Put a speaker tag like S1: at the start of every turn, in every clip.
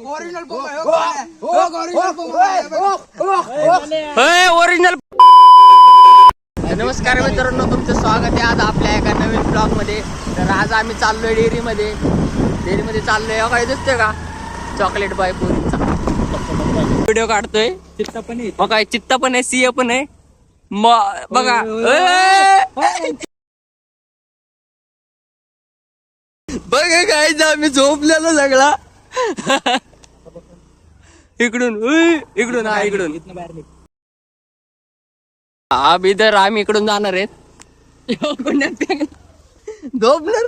S1: Original. नमस्कार मित्रांनो, तुमचं स्वागत आहे आज आपल्या एका नवीन ब्लॉग मध्ये. तर आज आम्ही चाललोय डेअरीमध्ये चाललोय. काय दिसतोय का चॉकलेट बाय पुरीचा व्हिडिओ काढतोय. चित्ता पण आहे, काय चित्ता पण आहे, सिंह पण आहे. बघा बघा काय आम्ही झोपलेलो सगळा. इकडून आम्ही इकडून जाणार आहेत. झोपणार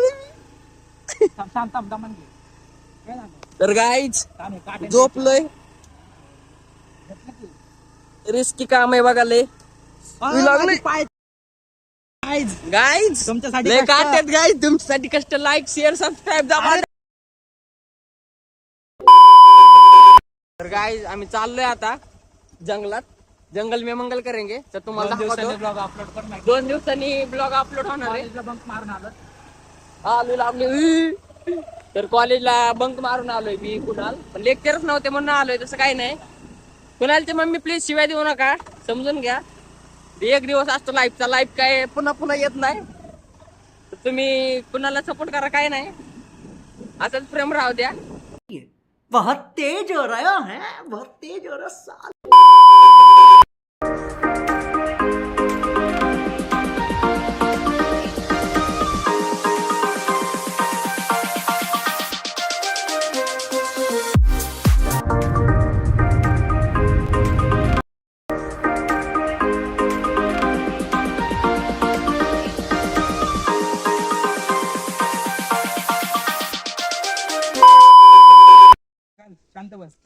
S1: तर गाईच झोपलोय. रिस्की काम आहे बघा. लय गाईज तुमच्यासाठी कष्ट. लाईक शेअर सबस्क्राईब दाबा. तर गाईज आम्ही चाललोय आता जंगलात. जंगल में मंगल करेंगे. तर तुम्हाला 2 दिवसांनी ब्लॉग अपलोड होणार आहे. तर कॉलेजला बंक मारून आलोय मी. कुणाल पण लेक्चरच नव्हते म्हणून आलोय. तसं काही नाही. कुणालची मम्मी प्लीज शिवाय देऊ नका, समजून घ्या. 1 दिवस असतो लाईफचा. लाईफ काय पुन्हा येत नाही. तर तुम्ही कुणाला सपोर्ट करा, काय नाही. असंच प्रेम राहू द्या.
S2: बहुत तेज हो रहा है, बहुत तेज हो रहा.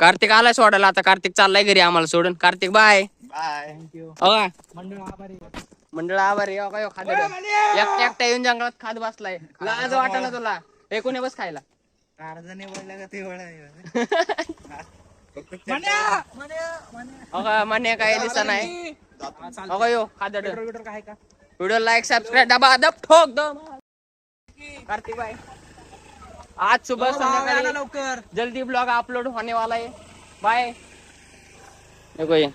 S1: कार्तिक आलाय सोडायला. आता कार्तिक चाललाय घरी आम्हाला सोडून. Kartik bye bye. मंडळ आभारी. एकटा येऊन जंगलात खात बसलाय. लाज वाटा ना तुला. कोणी बस खायला म्हणे काय दिसा नाही. व्हिडिओ लाईक सबस्क्राईब डबा दब ठोक दो. कार्तिक बाय. आज सुबह संध्याकाळी लवकर जल्दी ब्लॉग अपलोड होने वाला है. बाय. देखो ये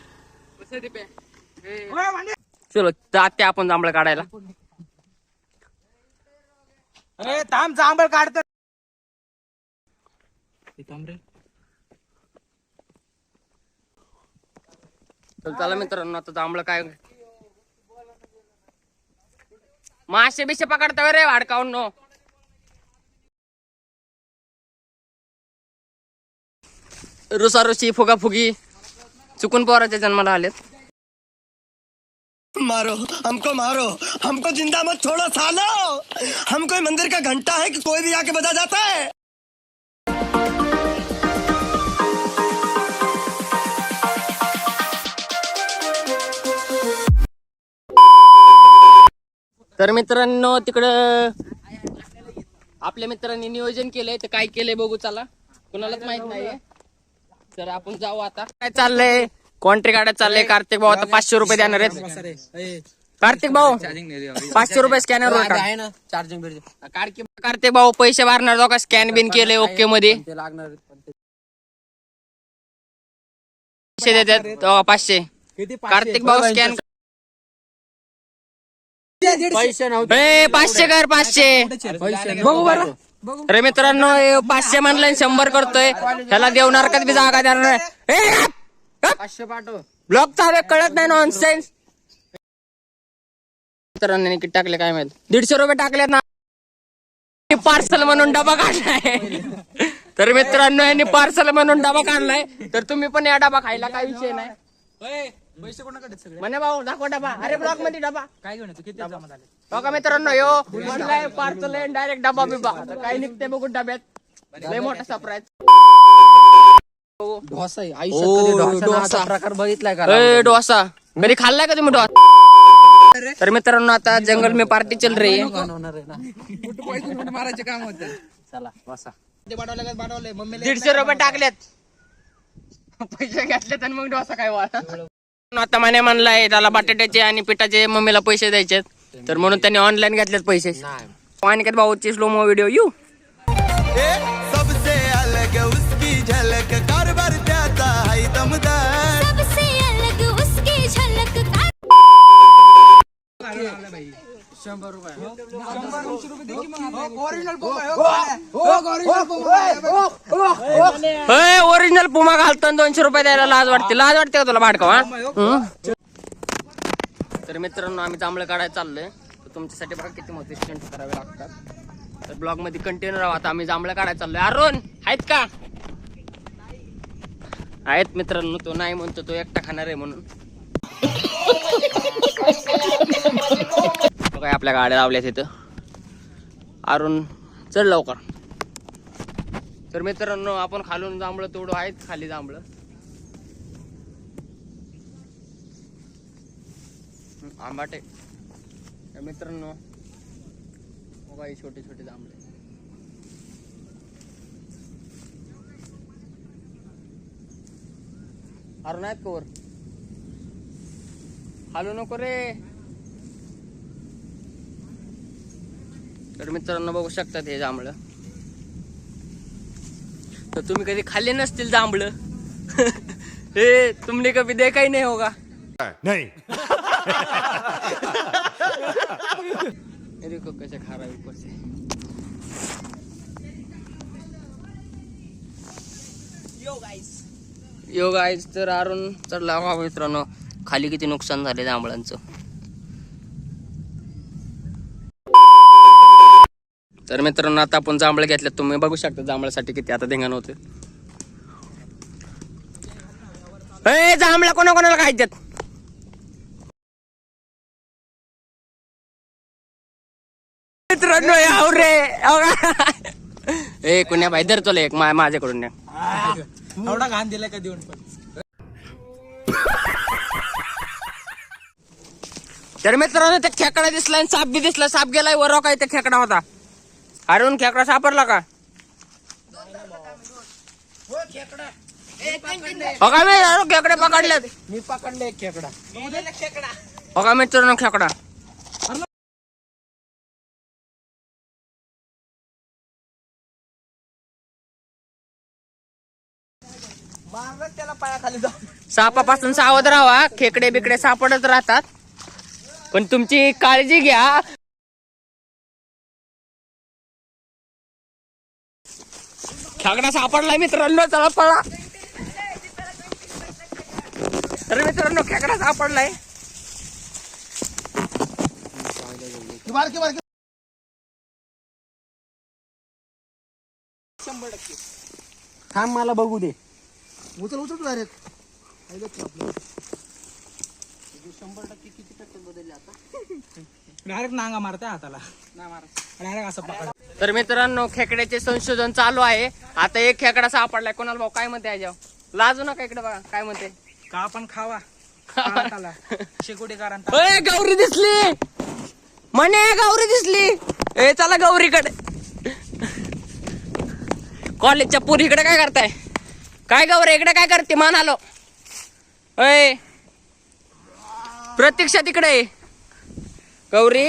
S1: चलो जाते आपण जांभळ काढायला.
S3: थांब जांभळ काढतो.
S1: चला मित्रांनो, आता जांभळ काय मासे बिशे पकडता रे वाडकावून नो. रुसारुशी फुगाफुगी चुकून पोराच्या जन्माला आलेत.
S4: मारो हमको जिंदा मत छोड़ो सालो. हम कोई मंदिर का घंटा है कि कोई भी आके बजा जाता है.
S1: तर मित्रांनो, तिकडं आपल्या मित्रांनी नियोजन केलंय. तर काय केलंय बघू चला. कुणालाच माहित नाहीये. तर आपण जाऊ. आता काय चाललंय, कॉन्ट्री काढत चाललंय. कार्तिक भाऊ आता 500 रुपये देणार आहेत. कार्तिक भाऊ 500 रुपये स्कॅनर वर आहे ना. चार्जिंग कार्तिक भाऊ पैसे भरणार जो का स्कॅन बिन केले ओके मध्ये पैसे देतात 500. कार्तिक भाऊ स्कॅन 500 कर 500. बघू बरं. अरे मित्रांनो, 500 म्हणलं 100 करतोय. ह्याला देवणार का जागा देणार. 500 पाठव. ब्लॉक चालू कळत नाही. नॉनसेन्स. मित्रांनी किती टाकले काय माहित. 150 रुपये टाकले ना. पार्सल म्हणून डबा काढलाय. तर मित्रांनो, यांनी पार्सल म्हणून डबा काढलाय. तर तुम्ही पण या डबा खायला काही विषय नाही.
S3: पैसे कोणाकडे सगळे
S1: म्हणे भाऊ दाखव डबा. अरे ब्लॉक मध्ये डबा
S3: काय घेऊन येतो. किती जमा झाले
S1: बघा मित्रांनो. यो म्हणलाय पार्सल आहे डायरेक्ट डबा बिबा. काही निघते बघू डब्यात. लय मोठा सरप्राईज.
S3: डोसा आहे. आयुष्यात प्रकार बघितलाय का.
S1: डोसा कधी खाल्लाय का तुम्ही डोसा. तर मित्रांनो, आता जंगल में पार्टी चल रही है.
S3: मारायचे काम होतं.
S1: चला बसा.
S3: 150
S1: रुपये टाकलेत. पैसे घेतलेत आणि मग डोसा काय वाला. आता माने म्हणलाय त्याला बटाट्याचे आणि पिठाचे मम्मीला पैसे द्यायचे. तर म्हणून त्यांनी ऑनलाईन घेतलेत पैसे. अनिकेत भाऊची स्लो मो व्हिडिओ.
S4: सबसे अलग उसकी
S5: झलक कारभार त्याचा हाय दमदार
S6: सबसे अलग उसकी झलक का
S3: 100 रुपये
S1: ओरिजिनल पुमा घालताना 200 रुपये द्यायला लाज वाटते का तुला भाडकावा? तर मित्रांनो आम्ही जांभळं काढायला चाललोय. तुमच्यासाठी बघा किती मोठे स्टंट करावे लागतात. तर ब्लॉग मध्ये कंटिन्यू राहा. आता आम्ही जांभळं काढायला चाललोय. अरुण आहेत का? आहेत मित्रांनो. तो नाही म्हणतो, तो एकटा खाणार आहे म्हणून. काय आपल्या गाड्या लावल्या तिथं. अरुण चल लवकर. तर मित्रांनो आपण खालून जांभळं तोडू. आहेत खाली जांभळं. आंबाटे मित्रांनो बघा हे छोटे छोटे जांभळे. अरुण आहेत का वर? हालू नको रे. तर मित्रांनो बघू शकतात हे जांभळं. तर तुम्ही कधी खाल्ले नसतील जांभळं. हे तुमने कभी देखा ही नहीं होगा.
S5: नहीं
S1: देखो कैसे खा रहा है ऊपर से. यो गाईज तर अरुण चढला बघा मित्रांनो. खाली किती नुकसान झाले जांभळांचं. तर मित्रांनो आता आपण जांभळ घेतले. तुम्ही बघू शकता जांभळासाठी किती आता धिंगाण होते. जांभळा कोणाकोणाला खायच्यात? मित्रांनो याव रे. ए कुण्या भाई धर तुला एक माझ्याकडून न्या.
S3: एवढा घाण दिलाय का देऊन पण.
S1: तर मित्रांनो ते खेकडा दिसला आणि साप बी दिसला. साप गेलाय वर काय ते खेकडा होता. अरुण खेकडा सापडला का? खेकडे पकडले.
S3: मी पकडले एक खेकडा.
S1: बघा मित्रांनो खेकडा.
S3: त्याला पायाखाली जाऊ.
S1: सापापासून सावध राहा. खेकडे बिकडे सापडत राहतात पण तुमची काळजी घ्या. खेकडा सापडलाय मित्रांनो. चला पळा. तर मित्रांनो खेकडा सापडलाय.
S3: थांब मला बघू दे.
S4: उचल डायरेक्ट.
S3: डायरेक्ट नांगा मारताय हाताला. डायरेक्ट असं पकड.
S1: तर मित्रांनो खेकड्याचे संशोधन चालू आहे. आता एक खेकडा सापडलाय. कोणाला भाऊ काय म्हणते याच्यावर? लाजू नका इकडे बघा काय म्हणते.
S3: का पण खावा. शेकोटीकारां.
S1: गौरी दिसली म्हणे. गौरी दिसली. ए चला गौरीकडे. कॉलेजच्या पुरीकडे काय करताय? काय गौरी इकडे काय करते? मान आलो. अय प्रतीक्षा तिकडे. गौरी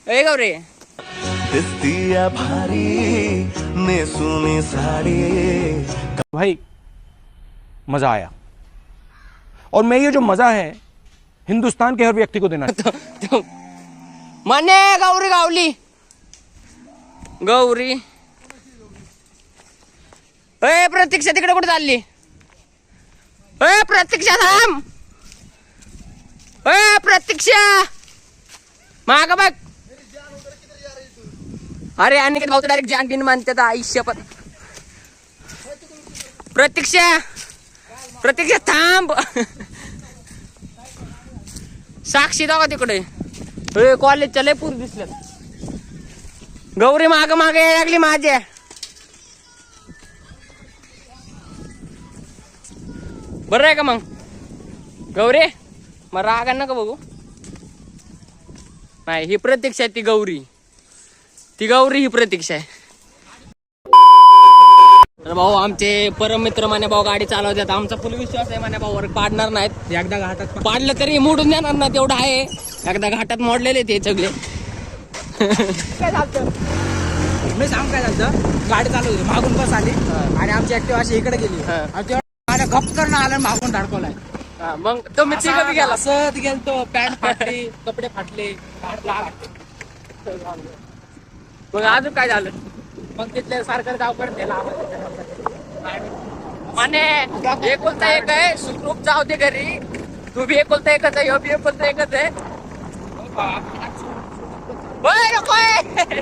S1: ए गौरी.
S5: दिसतिया भारी ने सुनी साड़ी.
S7: भाई मजा आया और मैं ये जो मजा है हिंदुस्तान के हर व्यक्ति को देना.
S1: म्हणे गौरी गावली. गौरी ए प्रतीक्षा तिकडे कुठे चालली? ए प्रतीक्षा थांब. ए प्रतीक्षा माग बघ. अरे आणि भाऊ डायरेक्ट जान बिन मानतात आयुष्य. पण प्रतीक्षा थांब. साक्षी दाखवा तिकडे. कॉलेजच्या लय पूर दिसल्यात. गौरी माग मागे यायला लागली माझ्या. बरं आहे का मग गौरी? मग रागा नका बघू. नाही ही प्रतीक्षा आहे. ती गौरी ही प्रतीक्षा आहे. तर भाऊ आमचे परम मित्र माने भाऊ गाडी चालवतात. आमचा फुल विश्वास आहे माने भाऊवर पाडणार नाहीत.
S3: एकदा घाटात
S1: पाडलं तरी मोडून देणार ना. तेवढं आहे. एकदा घाटात मोडलेले ते सगळे. काय झालं
S3: मी सांग काय झालं, गाडी चालू होती, मागून बस आली आणि आमची ऍक्टिव्ह अशी इकडे गेली आणि तेव्हा माझ्या गप करणं आलं, मागून धडकवलाय.
S1: मग तुम्ही तिघं गेला.
S3: असं गेलतो, पॅन्ट फाटली, कपडे फाटले.
S1: मग अजून काय झालं?
S3: मग तिथले सारखं जाव करते
S1: माने एकुलता एक आहे, सुखरूप जाऊ दे घरी. तू बी एकुलता एकच आहे, ह्यो बी एकुलता एकच आहे. होय, नको आहे.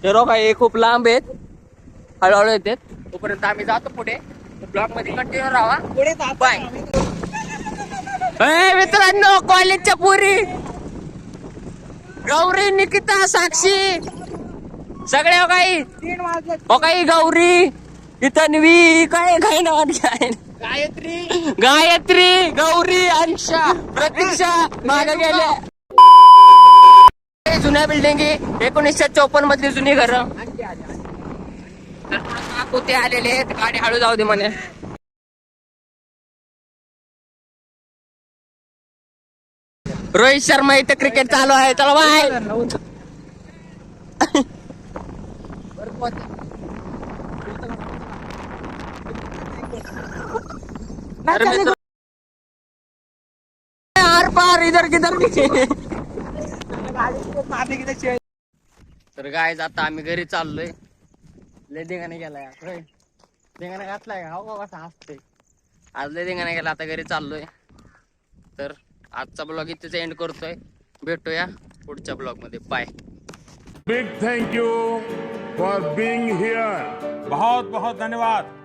S1: ते रोग आहे खूप लांब आहेत, हळूहळू येतात. तोपर्यंत आम्ही जातो पुढे. ब्लॉग मध्ये कंटिन्यू राहा.
S3: पुढे
S1: बाय. मित्रांनो, कॉलेजच्या पुरी गौरी, निकिता, साक्षी सगळे हो काही.
S3: 3 वाजले.
S1: हो काही गौरी, ही तन्वी, काय काय नाव काय, गायत्री, गौरी, अंशा, प्रतीक्षा मागे गेले. जुन्या बिल्डिंग 1954 मधली जुनी घर. ते आलेले आहेत, गाडी हळू जाऊ दे म्हणे. रोहित शर्मा इथं क्रिकेट चालू आहे. चला बाय. आर पार इधर किधर. तर गाय आता आम्ही घरी चाललोय. लय धिंगाणे गेलाय, धिंगाणे घातलाय. हो कसा हसतोय आज, लय धिंगाणे गेला. आता घरी चाललोय. तर आजचा ब्लॉग इथेच एंड करतोय. भेटूया पुढच्या ब्लॉग मध्ये. Bye.
S8: Big thank you for being here.
S7: बहुत बहुत धन्यवाद.